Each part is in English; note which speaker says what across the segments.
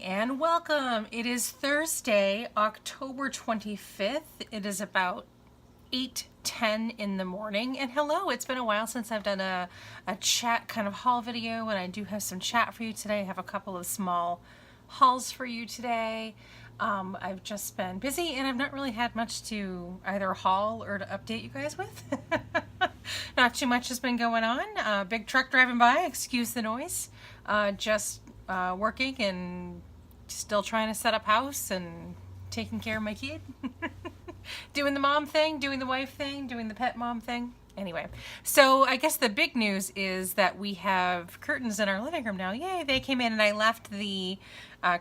Speaker 1: and welcome. It is Thursday, October 25th. It is about 8:10 in the morning. And hello, it's been a while since I've done a chat kind of haul video, and I do have some chat for you today. I have a couple of small hauls for you today. I've just been busy and I've not really had much to either haul or to update you guys with. Not too much has been going on. Big truck driving by, excuse the noise. Just working and still trying to set up house and taking care of my kid. Doing the mom thing, doing the wife thing, doing the pet mom thing. Anyway, so I guess the big news is that we have curtains in our living room now. Yay, they came in, and I left the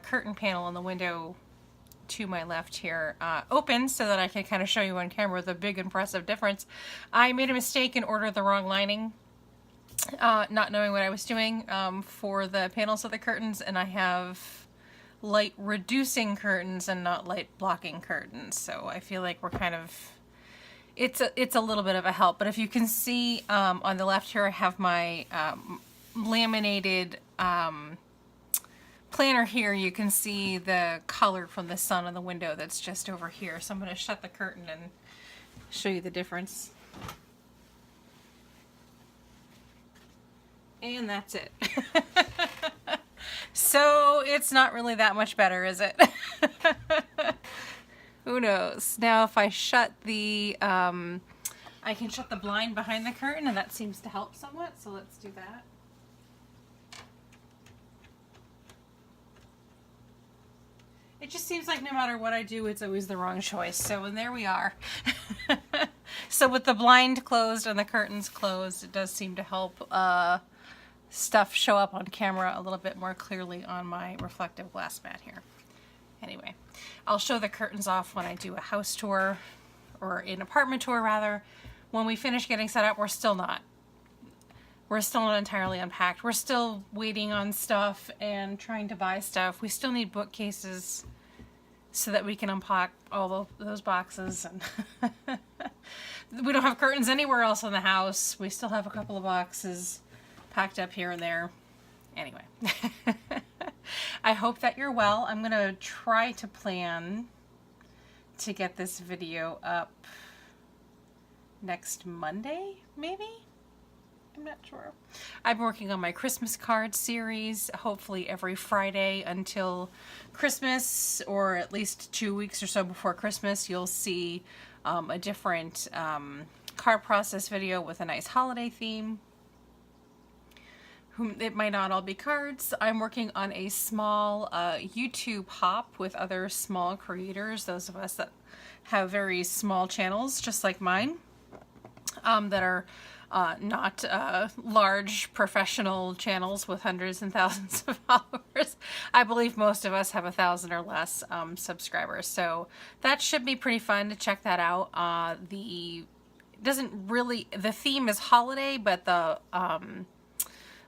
Speaker 1: curtain panel on the window to my left here open so that I can kind of show you on camera the big impressive difference. I made a mistake and ordered the wrong lining, not knowing what I was doing for the panels of the curtains, and I have light reducing curtains and not light blocking curtains, so I feel like we're kind of, it's a little bit of a help. But if you can see on the left here, I have my laminated planner here. You can see the color from the sun on the window that's just over here. So I'm going to shut the curtain and show you the difference. And that's it. So it's not really that much better, is it? Who knows? Now if I shut the, I can shut the blind behind the curtain, and that seems to help somewhat. So let's do that. It just seems like no matter what I do, it's always the wrong choice. So, and there we are. So with the blind closed and the curtains closed, it does seem to help stuff show up on camera a little bit more clearly on my reflective glass mat here. Anyway, I'll show the curtains off when I do a house tour, or an apartment tour rather. When we finish getting set up, we're still not entirely unpacked. We're still waiting on stuff and trying to buy stuff. We still need bookcases so that we can unpack all those boxes. And we don't have curtains anywhere else in the house. We still have a couple of boxes packed up here and there. Anyway, I hope that you're well. I'm gonna try to plan to get this video up next Monday, maybe? I'm not sure. I'm working on my Christmas card series, hopefully every Friday until Christmas, or at least 2 weeks or so before Christmas. You'll see a different card process video with a nice holiday theme. It might not all be cards. I'm working on a small YouTube hop with other small creators, those of us that have very small channels just like mine, that are not large professional channels with hundreds and thousands of followers. I believe most of us have 1,000 or less subscribers, so that should be pretty fun to check that out. The theme is holiday, but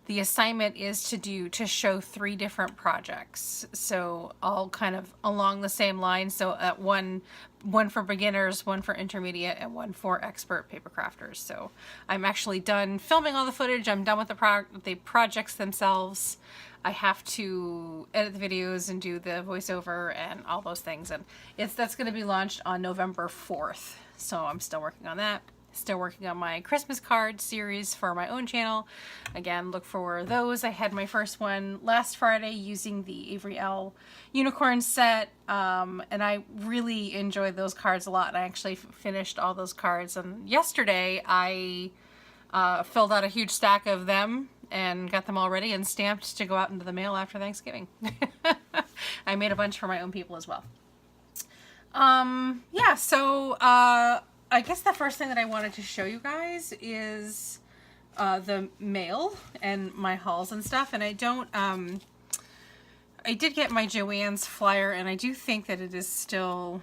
Speaker 1: the assignment is to show 3 different projects, so all kind of along the same line. So one for beginners, one for intermediate, and one for expert paper crafters. So I'm actually done filming all the footage. I'm done with the projects themselves. I have to edit the videos and do the voiceover and all those things, and that's going to be launched on November 4th. So I'm still working on that. Still working on my Christmas card series for my own channel. Again, look for those. I had my first one last Friday using the Avery L unicorn set, and I really enjoyed those cards a lot. I actually finished all those cards, and yesterday I filled out a huge stack of them and got them all ready and stamped to go out into the mail after Thanksgiving. I made a bunch for my own people as well. Yeah, so I guess the first thing that I wanted to show you guys is the mail and my hauls and stuff. And I did get my Joann's flyer, and I do think that it is still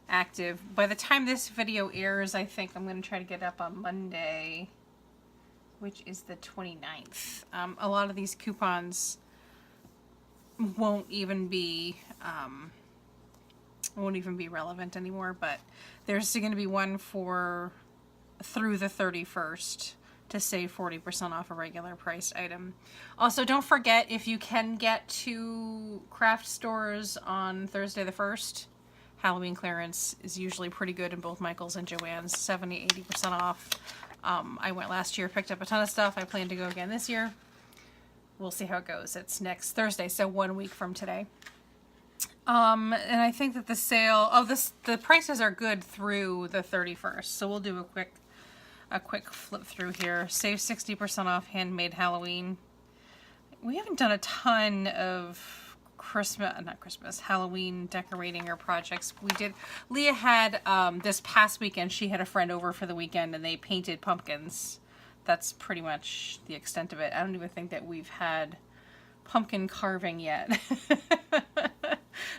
Speaker 1: active. By the time this video airs, I think I'm going to try to get it up on Monday, which is the 29th. A lot of these coupons won't even be relevant anymore, but there's going to be one for through the 31st to save 40% off a regular priced item. Also, don't forget, if you can get to craft stores on Thursday the 1st, Halloween clearance is usually pretty good in both Michael's and Joann's, 70-80% off. I went last year, picked up a ton of stuff. I plan to go again this year. We'll see how it goes. It's next Thursday, so 1 week from today. And I think that the sale, the prices are good through the 31st. So we'll do a quick flip through here. Save 60% off handmade Halloween. We haven't done a ton of Halloween decorating or projects. We did, Leah had, this past weekend, she had a friend over for the weekend and they painted pumpkins. That's pretty much the extent of it. I don't even think that we've had pumpkin carving yet.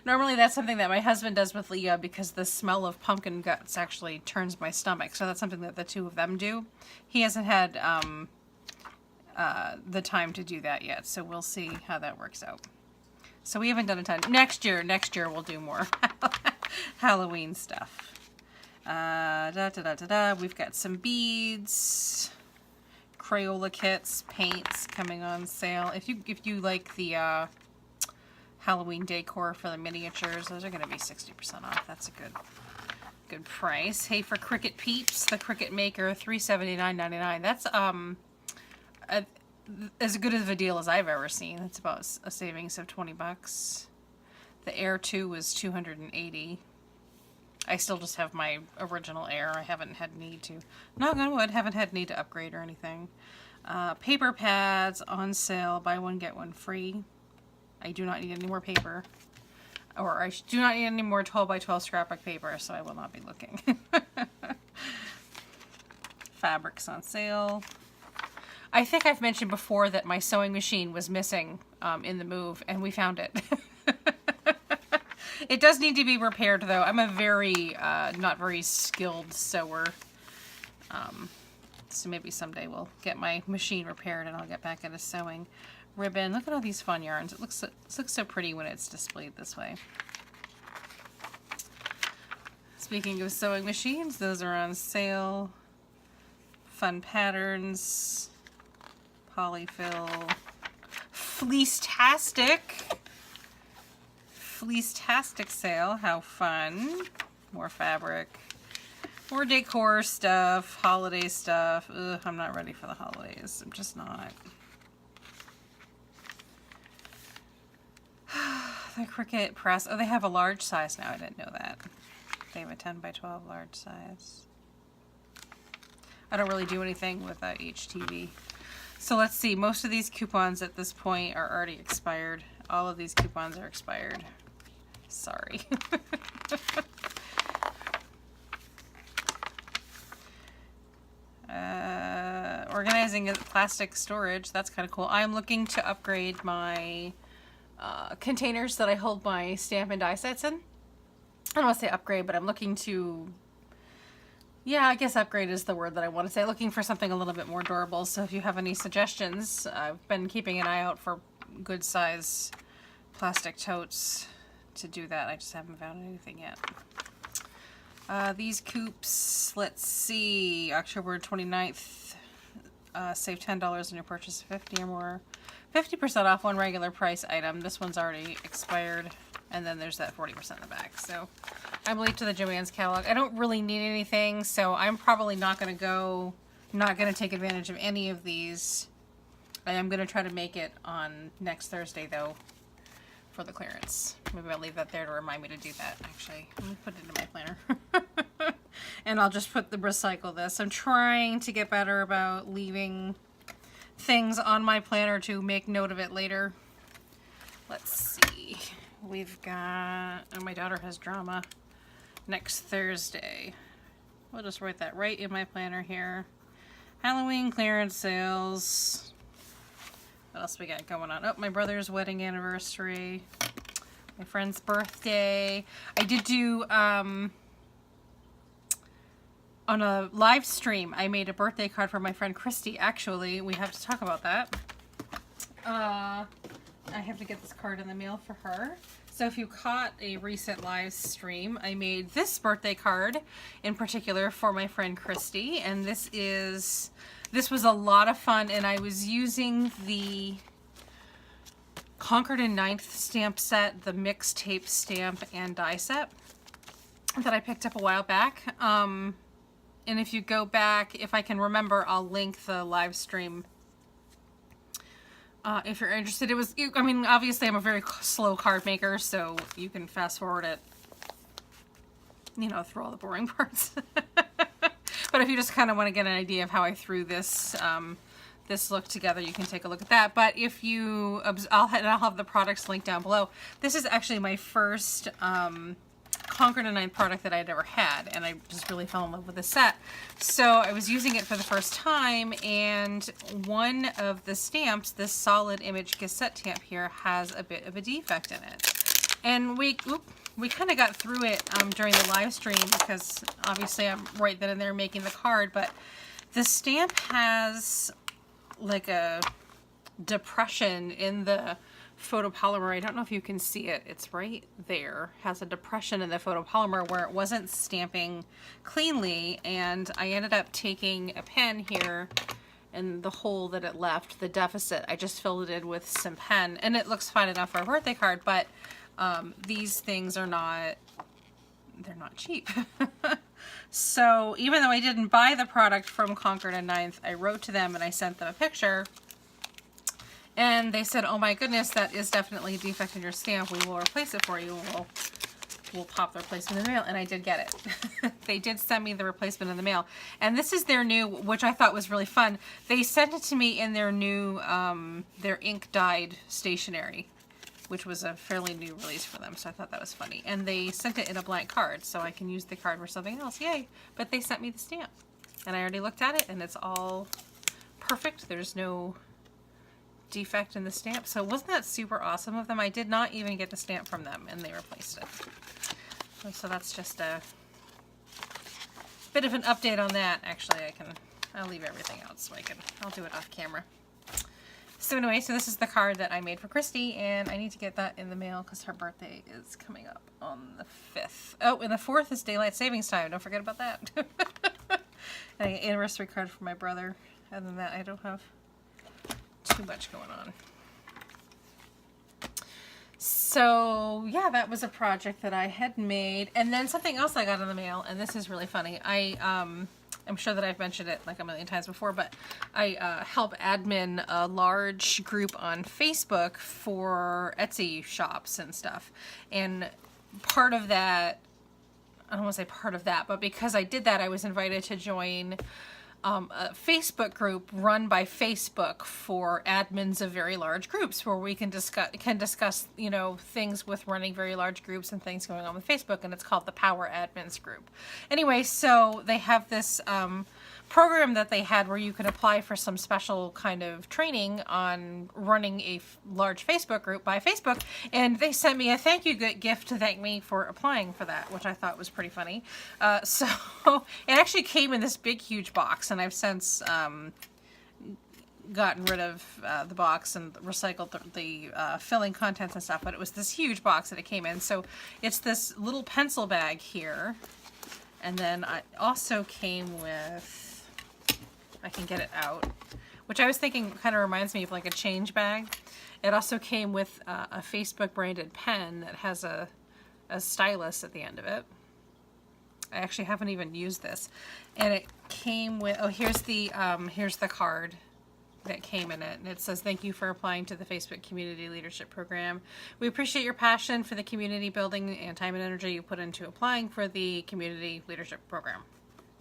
Speaker 1: Normally that's something that my husband does with Leah because the smell of pumpkin guts actually turns my stomach. So that's something that the two of them do. He hasn't had the time to do that yet. So we'll see how that works out. So we haven't done a ton. Next year we'll do more Halloween stuff. We've got some beads, Crayola kits, paints coming on sale. If you like the Halloween decor for the miniatures, those are going to be 60% off. That's a good price. Hey, for Cricut Peeps, the Cricut Maker, $379.99. That's as good of a deal as I've ever seen. It's about a savings of 20 bucks. The Air 2 was $280. I still just have my original Air. I haven't had need to, knock on wood, haven't had need to upgrade or anything. Paper pads on sale, buy one get one free. I do not need any more paper, or I do not need any more 12 by 12 scrapbook paper, so I will not be looking. Fabrics on sale. I think I've mentioned before that my sewing machine was missing in the move, and we found it. It does need to be repaired, though. I'm a very, not very skilled sewer. So maybe someday we'll get my machine repaired and I'll get back into sewing. Ribbon. Look at all these fun yarns. It looks so pretty when it's displayed this way. Speaking of sewing machines, those are on sale. Fun patterns. Polyfill. Fleece-tastic. Fleece-tastic sale. How fun. More fabric. More decor stuff. Holiday stuff. Ugh, I'm not ready for the holidays. I'm just not. The Cricut press. Oh, they have a large size now. I didn't know that. They have a 10 by 12 large size. I don't really do anything with HTV. So let's see. Most of these coupons at this point are already expired. All of these coupons are expired. Sorry. Organizing plastic storage. That's kind of cool. I'm looking to upgrade my containers that I hold my stamp and die sets in. I don't want to say upgrade, but I'm looking to, yeah, I guess upgrade is the word that I want to say. Looking for something a little bit more durable. So if you have any suggestions, I've been keeping an eye out for good size plastic totes to do that. I just haven't found anything yet. These coupes, let's see, October 29th, save $10 on your purchase of 50 or more. 50% off one regular price item. This one's already expired. And then there's that 40% in the back. So I'm late to the Joann's catalog. I don't really need anything, so I'm probably not going to take advantage of any of these. I am going to try to make it on next Thursday, though, for the clearance. Maybe I'll leave that there to remind me to do that, actually. Let me put it into my planner. And I'll just recycle this. I'm trying to get better about leaving things on my planner to make note of it later. Let's see. We've got, oh, my daughter has drama next Thursday. We'll just write that right in my planner here. Halloween clearance sales. What else we got going on? Oh, my brother's wedding anniversary. My friend's birthday. I did do, on a live stream, I made a birthday card for my friend Christy. Actually, we have to talk about that. I have to get this card in the mail for her. So if you caught a recent live stream, I made this birthday card in particular for my friend Christy. And this is This was a lot of fun, and I was using the Concord and Ninth stamp set, the mixtape stamp and die set that I picked up a while back. And if you go back, if I can remember, I'll link the live stream if you're interested. It was, I mean, obviously I'm a very slow card maker, so you can fast forward it, you know, through all the boring parts. But if you just kind of want to get an idea of how I threw this this look together, you can take a look at that. But if you, I'll have the products linked down below. This is actually my first Concord and Ninth product that I'd ever had, and I just really fell in love with the set. So I was using it for the first time, and one of the stamps, this solid image cassette stamp here, has a bit of a defect in it. And we kind of got through it during the live stream, because obviously I'm right then and there making the card, but the stamp has like a depression in the photopolymer. I don't know if you can see it. It's right there. Has a depression in the photopolymer where it wasn't stamping cleanly, and I ended up taking a pen here, and the hole that it left, the deficit, I just filled it in with some pen, and it looks fine enough for a birthday card, but these things are not, they're not cheap. So even though I didn't buy the product from Concord and Ninth, I wrote to them and I sent them a picture. And they said, oh my goodness, that is definitely a defect in your stamp. We will replace it for you. We'll pop the replacement in the mail. And I did get it. They did send me the replacement in the mail. And this is their new, which I thought was really fun. They sent it to me in their new, their ink dyed stationery, which was a fairly new release for them. So I thought that was funny. And they sent it in a blank card, so I can use the card for something else. Yay. But they sent me the stamp. And I already looked at it, and it's all perfect. There's no defect in the stamp. So wasn't that super awesome of them? I did not even get the stamp from them, and they replaced it. And so that's just a bit of an update on that. Actually, I'll leave everything out so I'll do it off camera. So anyway, so this is the card that I made for Christy, and I need to get that in the mail because her birthday is coming up on the 5th. Oh, and the 4th is Daylight Savings Time. Don't forget about that. And an anniversary card for my brother. Other than that, I don't have too much going on. So yeah, that was a project that I had made. And then something else I got in the mail, and this is really funny. I'm sure that I've mentioned it like a million times before, but I help admin a large group on Facebook for Etsy shops and stuff. And part of that, I don't want to say part of that, but because I did that, I was invited to join a Facebook group run by Facebook for admins of very large groups, where we can discuss you know, things with running very large groups and things going on with Facebook, and it's called the Power Admins Group. Anyway, so they have this program that they had where you could apply for some special kind of training on running a large Facebook group by Facebook, and they sent me a thank you gift to thank me for applying for that, which I thought was pretty funny. So it actually came in this big huge box, and I've since gotten rid of the box and recycled the filling contents and stuff, but it was this huge box that it came in. So it's this little pencil bag here, and then I also came with, I can get it out, which I was thinking kind of reminds me of like a change bag. It also came with a Facebook branded pen that has a stylus at the end of it. I actually haven't even used this. And it came with, oh, here's the card that came in it. And it says, thank you for applying to the Facebook Community Leadership Program. We appreciate your passion for the community building and time and energy you put into applying for the Community Leadership Program.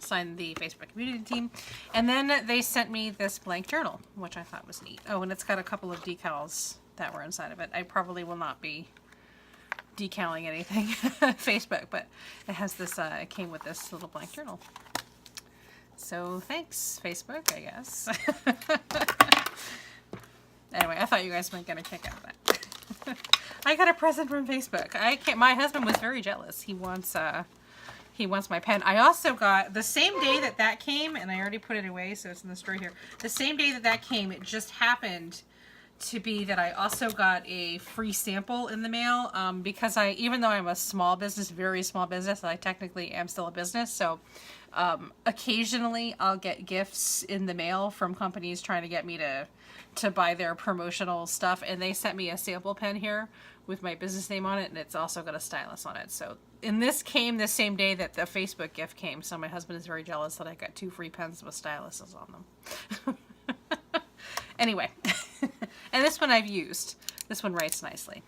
Speaker 1: Signed the Facebook community team. And then they sent me this blank journal, which I thought was neat. Oh, and it's got a couple of decals that were inside of it. I probably will not be decaling anything Facebook, but it has this, it came with this little blank journal. So thanks, Facebook, I guess. Anyway, I thought you guys might get a kick out of that. I got a present from Facebook. My husband was very jealous. He wants my pen. I also got, the same day that came, and I already put it away, so it's in the store here. The same day that came, it just happened to be that I also got a free sample in the mail, because even though I'm a small business, very small business, I technically am still a business. So occasionally I'll get gifts in the mail from companies trying to get me to buy their promotional stuff. And they sent me a sample pen here with my business name on it. And it's also got a stylus on it. So, and this came the same day that the Facebook gift came. So my husband is very jealous that I got 2 free pens with styluses on them. Anyway, and this one I've used. This one writes nicely.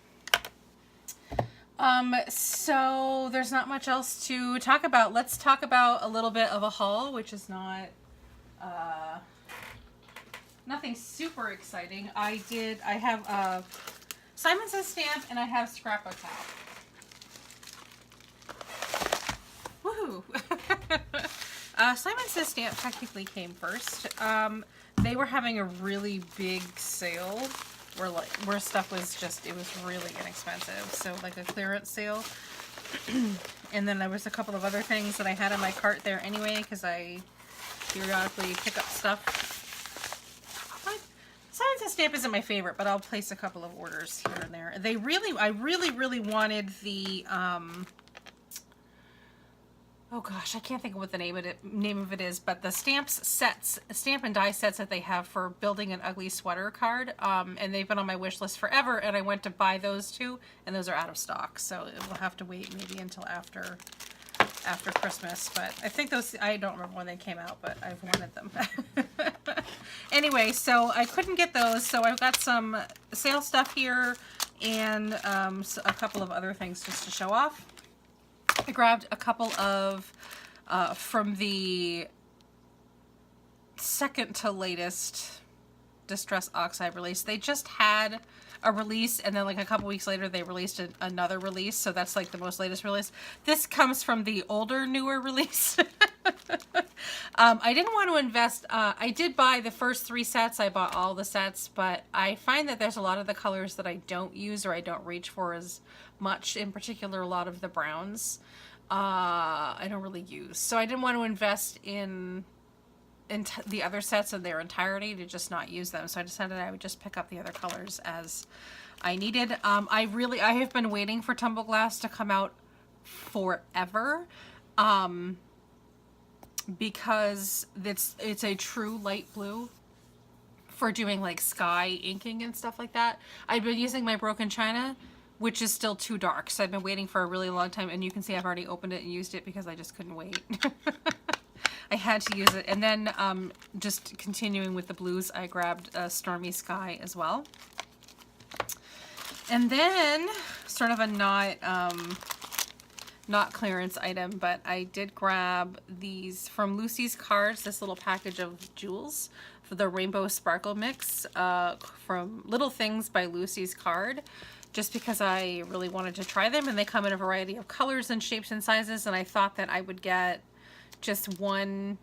Speaker 1: So there's not much else to talk about. Let's talk about a little bit of a haul, which is not, nothing super exciting. I have Simon Says stamp and I have Scrapbookpal. Woohoo! Simon Says stamp technically came first. They were having a really big sale where stuff was just, it was really inexpensive. So like a clearance sale. And then there was a couple of other things that I had in my cart there anyway, because I periodically pick up stuff. Simon Says stamp isn't my favorite, but I'll place a couple of orders here and there. I really wanted the, oh gosh, I can't think of what the name of it is, but the stamp and die sets that they have for building an ugly sweater card, and they've been on my wish list forever, and I went to buy those 2, and those are out of stock, so we'll have to wait maybe until after Christmas. But I think those, I don't remember when they came out, but I've wanted them. Anyway, so I couldn't get those, so I've got some sale stuff here, and a couple of other things just to show off. I grabbed a couple of, from the second to latest Distress Oxide release. They just had a release, and then like a couple weeks later they released another release, so that's like the most latest release. This comes from the older, newer release. I didn't want to invest. I did buy the first 3 sets. I bought all the sets, but I find that there's a lot of the colors that I don't use or I don't reach for as much, in particular a lot of the browns I don't really use. So I didn't want to invest in the other sets in their entirety to just not use them. So I decided I would just pick up the other colors as I needed. I have been waiting for Tumble Glass to come out forever, because it's a true light blue for doing like sky inking and stuff like that. I've been using my Broken China, which is still too dark. So I've been waiting for a really long time, and you can see I've already opened it and used it because I just couldn't wait. I had to use it. And then just continuing with the blues, I grabbed Stormy Sky as well. And then sort of a not clearance item, but I did grab these from Lucy's Cards, this little package of jewels for the Rainbow Sparkle Mix from Little Things by Lucy's Card, just because I really wanted to try them, and they come in a variety of colors and shapes and sizes, and I thought that I would get just one,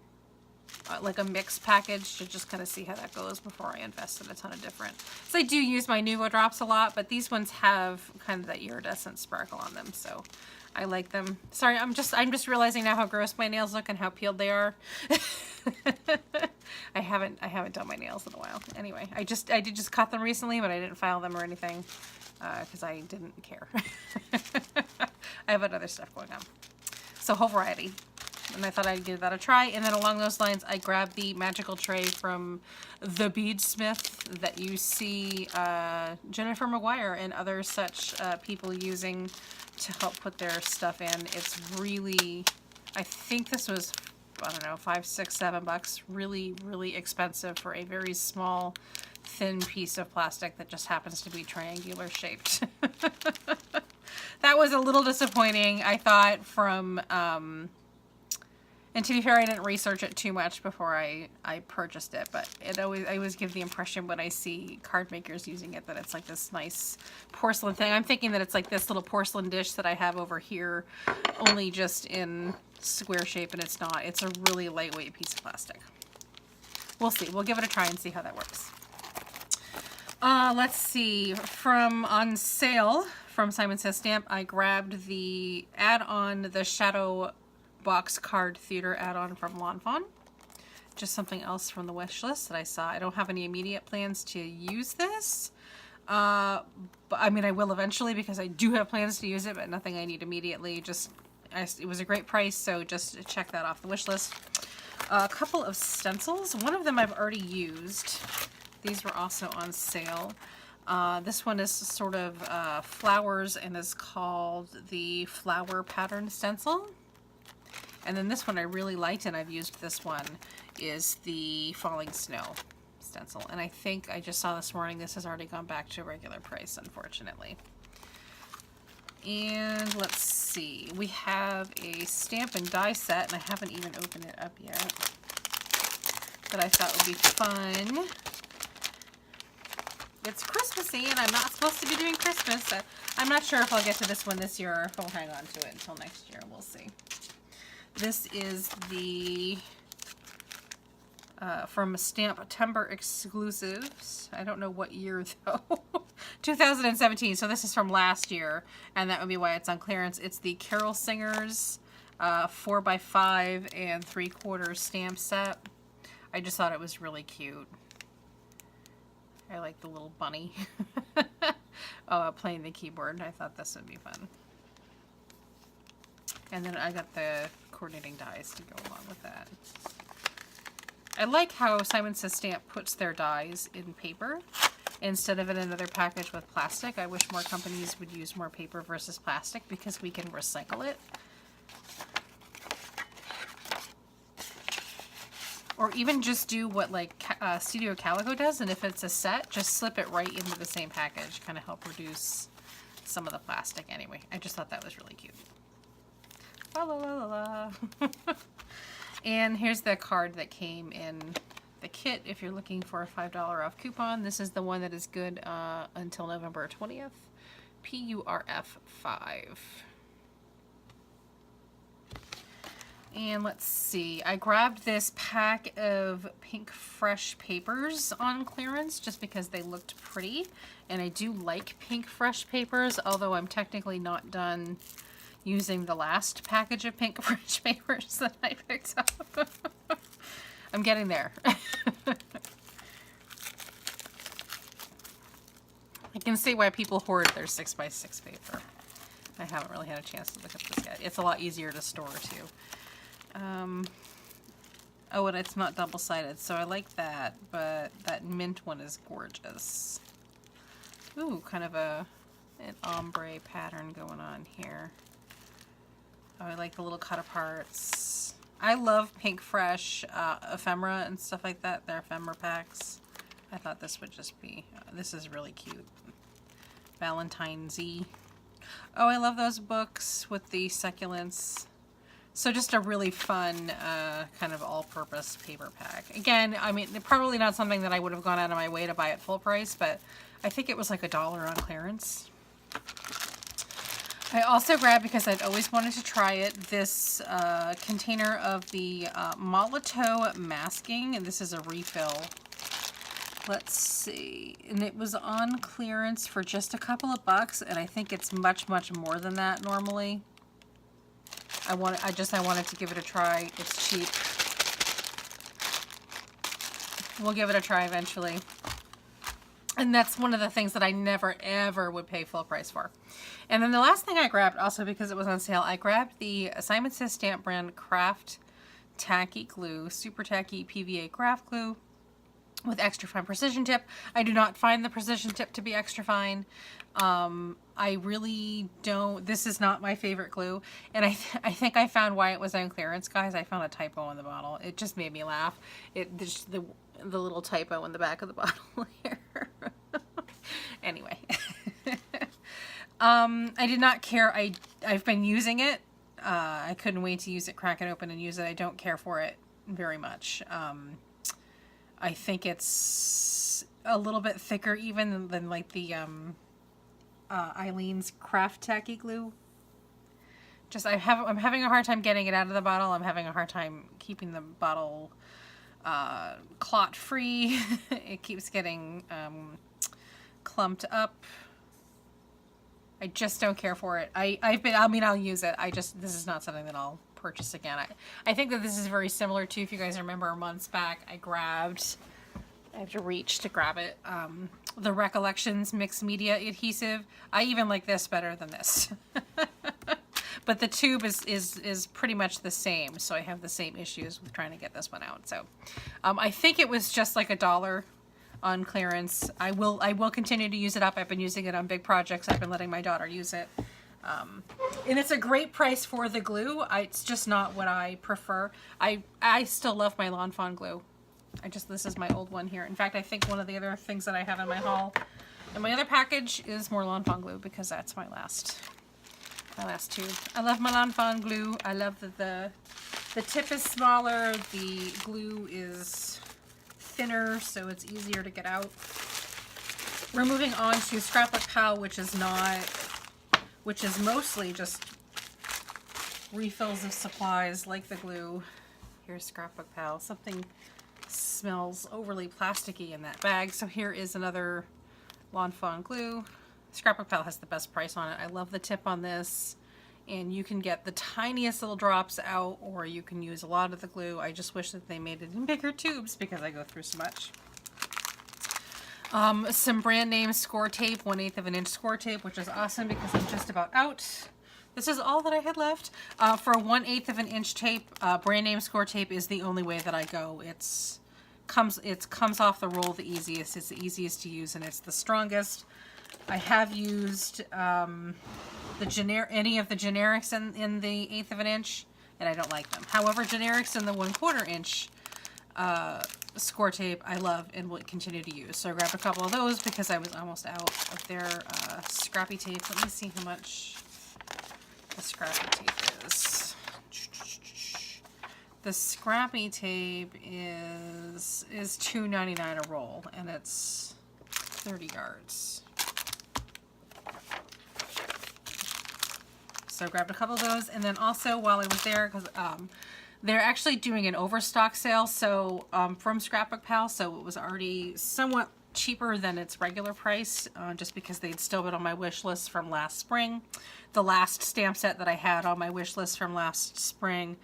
Speaker 1: like a mixed package to just kind of see how that goes before I invest in a ton of different. So I do use my Nuvo drops a lot, but these ones have kind of that iridescent sparkle on them, so I like them. Sorry, I'm just realizing now how gross my nails look and how peeled they are. I haven't done my nails in a while. Anyway, I did just cut them recently, but I didn't file them or anything because I didn't care. I have other stuff going on. So whole variety. And I thought I'd give that a try. And then along those lines, I grabbed the magical tray from the Beadsmith that you see Jennifer McGuire and other such people using to help put their stuff in. It's really, I think this was, I don't know, $5, $6, $7. Really, really expensive for a very small, thin piece of plastic that just happens to be triangular shaped. That was a little disappointing, I thought, from... and to be fair, I didn't research it too much before I purchased it, but I always give the impression when I see card makers using it that it's like this nice porcelain thing. I'm thinking that it's like this little porcelain dish that I have over here, only just in square shape, and it's not. It's a really lightweight piece of plastic. We'll see. We'll give it a try and see how that works. Let's see. On sale from Simon Says Stamp, I grabbed the add-on, the Shadow Box Card Theater add-on from Lawn Fawn. just something else from the wish list that I saw. I don't have any immediate plans to use this. But I mean, I will eventually because I do have plans to use it, but nothing I need immediately. It was a great price, so just check that off the wish list. A couple of stencils. One of them I've already used. These were also on sale. This one is sort of flowers and is called the Flower Pattern Stencil. And then this one I really liked, and I've used this one, is the Falling Snow stencil. And I think I just saw this morning this has already gone back to regular price, unfortunately. And let's see, we have a stamp and die set, and I haven't even opened it up yet, that I thought would be fun. It's Christmassy, and I'm not supposed to be doing Christmas. I'm not sure if I'll get to this one this year or if I'll hang on to it until next year. We'll see. This is the from Stamp-Timber Exclusives. I don't know what year though. 2017. So this is from last year, and that would be why it's on clearance. It's the Carol Singers 4x5 and 3/4 stamp set. I just thought it was really cute. I like the little bunny playing the keyboard. I thought this would be fun. And then I got the coordinating dies to go along with that. I like how Simon Says Stamp puts their dies in paper instead of in another package with plastic. I wish more companies would use more paper versus plastic because we can recycle it. Or even just do what like Studio Calico does, and if it's a set, just slip it right into the same package. Kind of help reduce some of the plastic. Anyway, I just thought that was really cute. La la la la la. And here's the card that came in the kit if you're looking for a $5 off coupon. This is the one that is good until November 20th. PURF 5. And let's see, I grabbed this pack of Pink Fresh papers on clearance just because they looked pretty. And I do like Pink Fresh papers, although I'm technically not done using the last package of Pink Fresh papers that I picked up. I'm getting there. I can see why people hoard their 6x6 paper. I haven't really had a chance to look at this yet. It's a lot easier to store too. Oh, and it's not double-sided, so I like that, but that mint one is gorgeous. Ooh, kind of an ombre pattern going on here. Oh, I like the little cut-aparts. I love Pink Fresh ephemera and stuff like that. They're ephemera packs. I thought this would just be... this is really cute. Valentine's-y. Oh, I love those books with the succulents. So just a really fun kind of all-purpose paper pack. Again, I mean, probably not something that I would have gone out of my way to buy at full price, but I think it was like $1 on clearance. I also grabbed, because I'd always wanted to try it, this container of the Molotow masking, and this is a refill. Let's see, and it was on clearance for just a couple of bucks, and I think it's much, much more than that normally. I wanted to give it a try. It's cheap. We'll give it a try eventually. And that's one of the things that I never, ever would pay full price for. And then the last thing I grabbed, also because it was on sale, I grabbed the Simon Says Stamp brand Craft Tacky Glue, Super Tacky PVA Craft Glue with extra fine precision tip. I do not find the precision tip to be extra fine. I really don't. This is not my favorite glue, and I think I found why it was on clearance, guys. I found a typo in the bottle. It just made me laugh. The little typo in the back of the bottle here. Anyway, I did not care. I've been using it. I couldn't wait to use it, crack it open, and use it. I don't care for it very much. I think it's a little bit thicker even than like the Eileen's Craft Tacky Glue. Just I'm having a hard time getting it out of the bottle. I'm having a hard time keeping the bottle clot free. It keeps getting clumped up. I just don't care for it. I'll use it. This is not something that I'll purchase again. I think that this is very similar to, if you guys remember months back, I have to reach to grab it, the Recollections Mixed Media Adhesive. I even like this better than this. But the tube is pretty much the same, so I have the same issues with trying to get this one out. So I think it was just like $1 on clearance. I will continue to use it up. I've been using it on big projects. I've been letting my daughter use it. And it's a great price for the glue. It's just not what I prefer. I still love my Lawn Fawn glue. This is my old one here. In fact, I think one of the other things that I have in my haul, in my other package, is more Lawn Fawn glue, because that's my last tube. I love my Lawn Fawn glue. I love that the tip is smaller, the glue is thinner, so it's easier to get out. We're moving on to Scrapbookpal, which is mostly just refills of supplies like the glue. Here's Scrapbookpal. Something smells overly plasticky in that bag. So here is another Lawn Fawn glue. Scrapbookpal has the best price on it. I love the tip on this. And you can get the tiniest little drops out, or you can use a lot of the glue. I just wish that they made it in bigger tubes because I go through so much. Some brand name score tape, 1/8 of an inch score tape, which is awesome because I'm just about out. This is all that I had left. For 1/8 of an inch tape, brand name score tape is the only way that I go. It comes off the roll the easiest. It's the easiest to use, and it's the strongest. I have used any of the generics in the 1/8 of an inch, and I don't like them. However, generics in the 1/4 inch score tape I love and will continue to use. So I grabbed a couple of those because I was almost out of their scrappy tape. Let me see how much the scrappy tape is. The scrappy tape is $2.99 a roll, and it's 30 yards. So I grabbed a couple of those, and then also while I was there, because they're actually doing an overstock sale, so from Scrapbookpal, so it was already somewhat cheaper than its regular price, just because they'd still been on my wish list from last spring. The last stamp set that I had on my wish list from last spring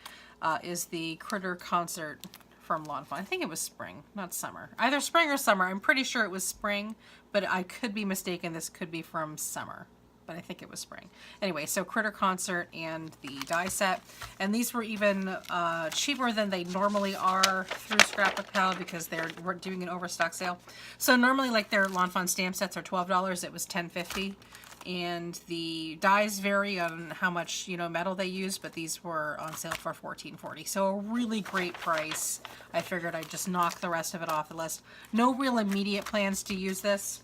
Speaker 1: is the Critter Concert from Lawn Fawn. I think it was spring, not summer. Either spring or summer. I'm pretty sure it was spring, but I could be mistaken. This could be from summer, but I think it was spring. Anyway, so Critter Concert and the die set. And these were even cheaper than they normally are through Scrapbookpal because they're doing an overstock sale. So normally, like, their Lawn Fawn stamp sets are $12. It was $10.50. And the dies vary on how much, metal they use, but these were on sale for $14.40. So a really great price. I figured I'd just knock the rest of it off the list. No real immediate plans to use this.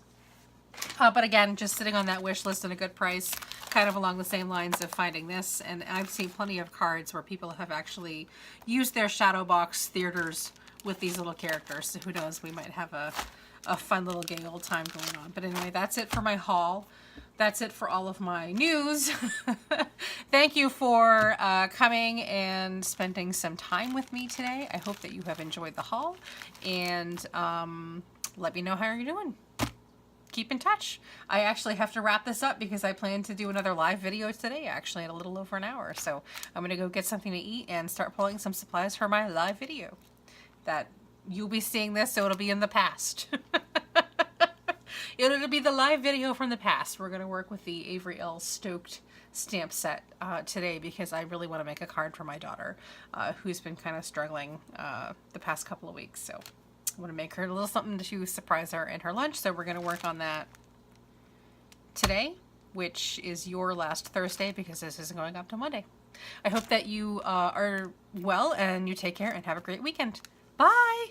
Speaker 1: But again, just sitting on that wish list and a good price, kind of along the same lines of finding this. And I've seen plenty of cards where people have actually used their shadow box theaters with these little characters. So who knows, we might have a fun little gay old time going on. But anyway, that's it for my haul. That's it for all of my news. Thank you for coming and spending some time with me today. I hope that you have enjoyed the haul. And let me know how you're doing. Keep in touch. I actually have to wrap this up because I plan to do another live video today, actually, in a little over an hour. So I'm going to go get something to eat and start pulling some supplies for my live video. That you'll be seeing this, so it'll be in the past. It'll be the live video from the past. We're going to work with the Avery L. Stoked stamp set today because I really want to make a card for my daughter who's been kind of struggling the past couple of weeks. So I want to make her a little something to surprise her in her lunch. So we're going to work on that today, which is your last Thursday because this isn't going up till Monday. I hope that you are well and you take care and have a great weekend. Bye!